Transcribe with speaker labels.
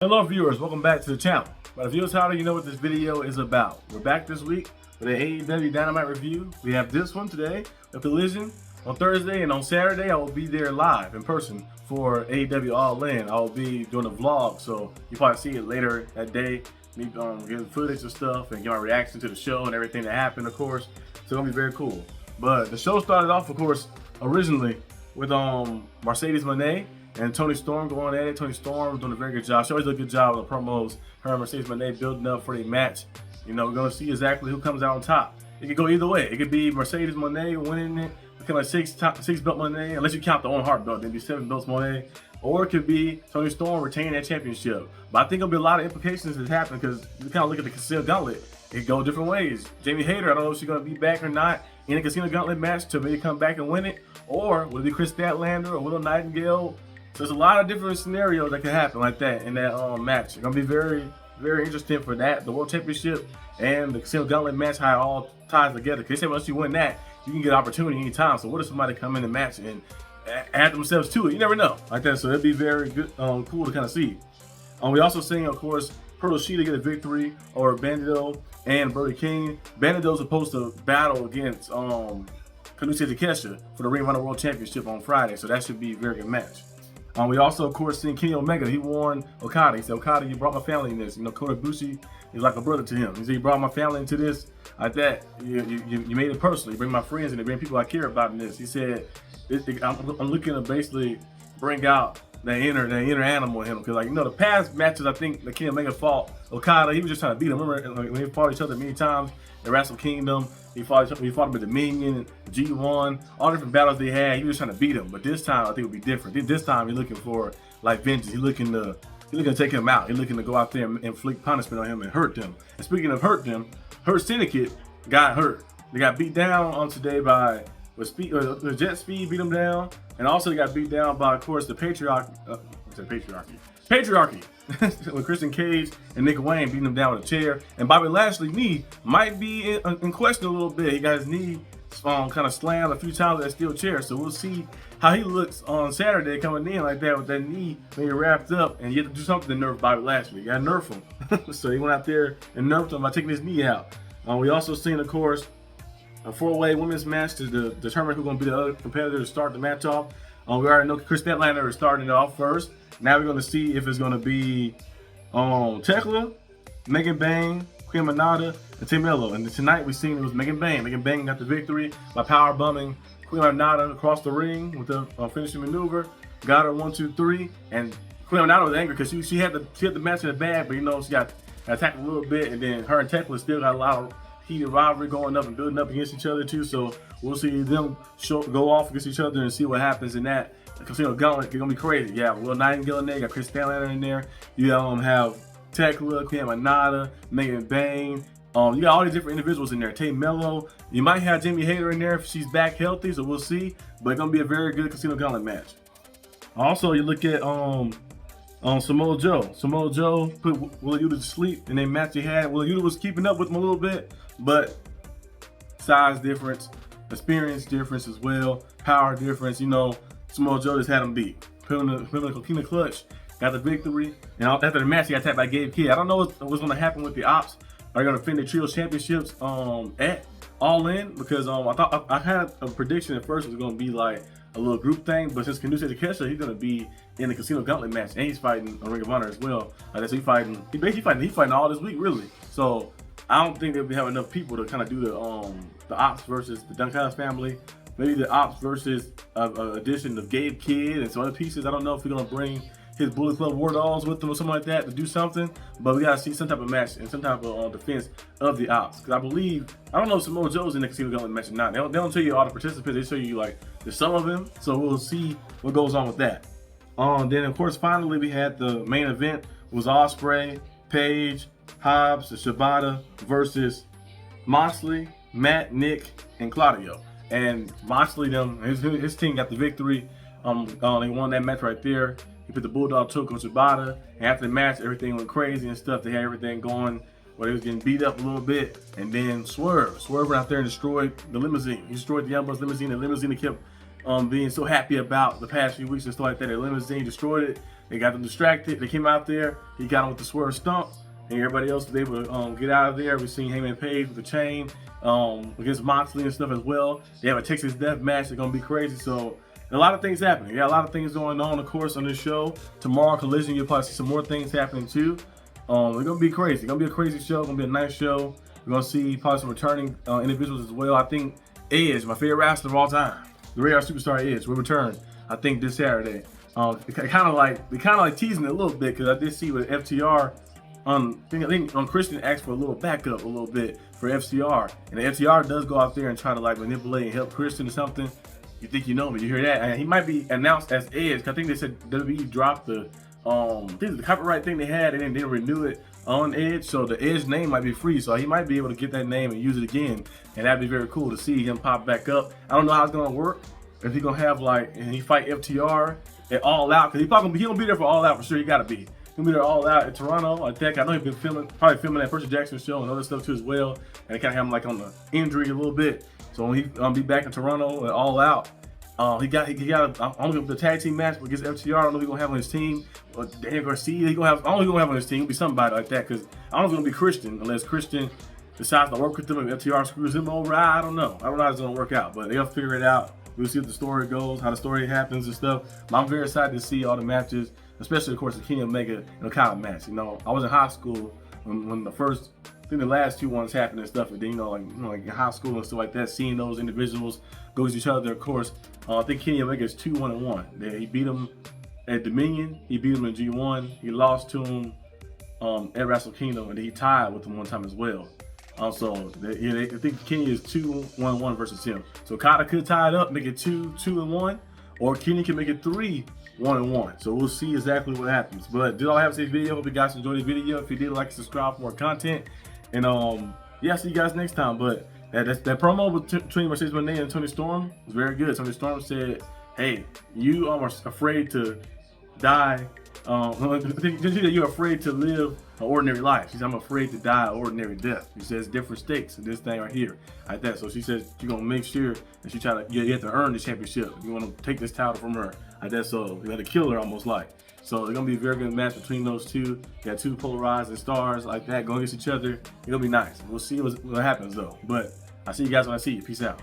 Speaker 1: Hello viewers, welcome back to the channel. By the viewers title, you know what this video is about. We're back this week with an AEW Dynamite review. We have this one today, a Collision, on Thursday, and on Saturday I will be there live in person for AEW All In. I will be doing a vlog, so you probably see it later that day. Me getting footage and stuff and get my reaction to the show and everything that happened, of course. So it's gonna be very cool. But the show started off, of course, originally with Mercedes Moné and Toni Storm going at it. Toni Storm doing a very good job. She always does a good job with the promos. Her and Mercedes Moné building up for the match. You know, we're gonna see exactly who comes out on top. It could go either way. It could be Mercedes Moné winning it, become like six belt Moné, unless you count the Owen Hart belt, then it'd be 7 belts Moné. Or it could be Toni Storm retaining that championship. But I think there'll be a lot of implications that happen because you kind of look at the Casino Gauntlet. It could go different ways. Jamie Hayter, I don't know if she's gonna be back or not in a Casino Gauntlet match to maybe come back and win it. Or will it be Chris Statlander or Willow Nightingale? So there's a lot of different scenarios that could happen like that in that match. It's gonna be very, very interesting for that, the World Championship and the Casino Gauntlet match, how it all ties together. Because they say once you win that, you can get opportunity anytime. So what if somebody come in the match and add themselves to it? You never know like that. So it'd be very good, cool to kind of see. We also seen, of course, Hurtle Sheeta get a victory over Bandito and Brody King. Bandito's supposed to battle against Kanuchi Takeshita for the Ring of Honor World Championship on Friday. So that should be a very good match. We also, of course, seen Kenny Omega. He warned Okada. He said, Okada, you brought my family in this. You know, Kota Ibushi is like a brother to him. He said, you brought my family into this. Like that. You made it personal. You bring my friends and you bring people I care about in this. He said, I'm looking to basically bring out that inner animal in him. Because, like, you know, the past matches, I think, that Kenny Omega fought Okada, he was just trying to beat him. Remember when they fought each other many times at Wrestle Kingdom? He fought him at Dominion, G1, all different battles they had. He was trying to beat him, but this time I think it would be different. This time he's looking for like vengeance. He's looking to take him out. He's looking to go out there and inflict punishment on him and hurt them. And speaking of hurt them, her Syndicate got hurt. They got beat down on today by the Jet Speed beat them down, and also they got beat down by, of course, the Patriarchy. Patriarchy. With Christian Cage and Nick Wayne beating him down with a chair, and Bobby Lashley's knee might be in question a little bit. He got his knee kind of slammed a few times with that steel chair, so we'll see how he looks on Saturday coming in like that with that knee maybe wrapped up, and you have to do something to nerf Bobby Lashley. You gotta nerf him. So he went out there and nerfed him by taking his knee out. We also seen, of course, a 4-way women's match to determine who's going to be the other competitor to start the match off. We already know Chris Statlander is starting it off first. Now we're going to see if it's going to be Tekla, Megan Bang, Queen Manada, and Tim Mello. And tonight we seen it was Megan Bang. Megan Bang got the victory by power bombing Queen Manada across the ring with the finishing maneuver. Got her 1, 2, 3, and Queen Manada was angry because she had the match in the bag, but you know she got attacked a little bit, and then her and Tekla still got a lot of heated rivalry going up and building up against each other too. So we'll see them go off against each other and see what happens in that Casino Gauntlet. It's gonna be crazy. Yeah, Will Nightingale in there, you got Chris Statlander in there. You have Tekla, Queen Manada, Megan Bang. You got all these different individuals in there. Tay Mello. You might have Jamie Hayter in there if she's back healthy, so we'll see. But it's gonna be a very good Casino Gauntlet match. Also, you look at Samoa Joe. Samoa Joe put Willa Yuta to sleep in that match he had. Willa Yuta was keeping up with him a little bit, but size difference, experience difference as well, power difference. You know, Samoa Joe just had him beat. Put him in the Coquina clutch, got the victory. And after the match, he got tapped by Gabe Kidd. I don't know what's going to happen with the Ops. Are they going to defend the Trio Championships at All In? Because I had a prediction at first it was going to be like a little group thing, but since Kanuchi Takeshita, he's going to be in the Casino Gauntlet match, and he's fighting a Ring of Honor as well. So he's fighting all this week, really. So I don't think that we have enough people to kind of do the Ops versus the Duncan family. Maybe the Ops versus addition of Gabe Kidd and some other pieces. I don't know if we're gonna bring his Bullet Club War Dogs with them or something like that to do something. But we gotta see some type of match and some type of defense of the Ops. Because I don't know if Samoa Joe's in the Casino Gauntlet match or not. They don't tell you all the participants. They show you like the some of them. So we'll see what goes on with that. Then of course finally we had the main event was Ospreay, Paige, Hobbs, and Shibata versus Moxley, Matt, Nick, and Claudio. And Moxley, his team got the victory. They won that match right there. He put the Bulldog choke on Shibata. And after the match, everything went crazy and stuff. They had everything going where they was getting beat up a little bit. And then Swerve went out there and destroyed the limousine. He destroyed the Young Bucks limousine. The limousine kept being so happy about the past few weeks and stuff like that. Their limousine destroyed it. They got them distracted. They came out there. He got them with the swerve stump, and everybody else was able to get out of there. We've seen Heyman Page with the chain against Moxley and stuff as well. They have a Texas Death Match. They're gonna be crazy. So a lot of things happening. Yeah, a lot of things going on, of course, on this show. Tomorrow, Collision, you'll probably see some more things happening too. It's gonna be crazy. It's gonna be a crazy show. It's gonna be a nice show. We're gonna see probably some returning individuals as well. I think Edge, my favorite wrestler of all time, the Radar Superstar Edge, will return. I think this Saturday. Kind of like teasing it a little bit because I did see with FTR. I think Christian asked for a little backup a little bit for FTR, and the FTR does go out there and try to like manipulate and help Christian or something. You think you know me? You hear that? And he might be announced as Edge. I think they said WWE dropped the the copyright thing they had and then they renew it on Edge, so the Edge name might be free. So he might be able to get that name and use it again, and that'd be very cool to see him pop back up. I don't know how it's gonna work. If he's gonna have like and he fight FTR at All Out, because he gonna be there for All Out for sure. He gotta be. He'll be there All Out at Toronto. I think I know he's been probably filming that Percy Jackson show and other stuff too as well. And they kind of have him like on the injury a little bit. So when he be back in Toronto at All Out, he got I don't know the tag team match against FTR. I don't know if he's gonna have on his team. Or Daniel Garcia, I don't know if he's gonna have on his team. It'll be somebody like that because I don't know if it's gonna be Christian unless Christian decides to work with them and FTR screws him over. I don't know. I don't know how it's gonna work out, but they'll figure it out. We'll see what the story goes, how the story happens and stuff. But I'm very excited to see all the matches, especially of course the Kenny Omega and Okada match. You know, I was in high school when the first, I think the last two ones happened and stuff. And then like in high school and stuff like that, seeing those individuals go against each other. Of course, I think Kenny Omega is 2-1-1. He beat him at Dominion. He beat him in G1. He lost to him at Wrestle Kingdom, and he tied with him one time as well. I think Kenny is 2-1-1 versus him. So Okada could tie it up, make it 2-2-1, or Kenny can make it 3-1-1. So we'll see exactly what happens. But did all I have to say this video. Hope you guys enjoyed the video. If you did, like and subscribe for more content. And yeah, see you guys next time. But that promo between Mercedes Moné and Toni Storm was very good. Toni Storm said, "Hey, you are afraid to die. You're afraid to live an ordinary life." She said, "I'm afraid to die an ordinary death." She says different stakes in this thing right here, like that. So she says you're gonna make sure that you have to earn the championship. You want to take this title from her, like that. So you have to kill her almost like. So it's gonna be a very good match between those two. You got two polarizing stars like that going against each other. It's gonna be nice. We'll see what happens though. But I see you guys when I see you. Peace out.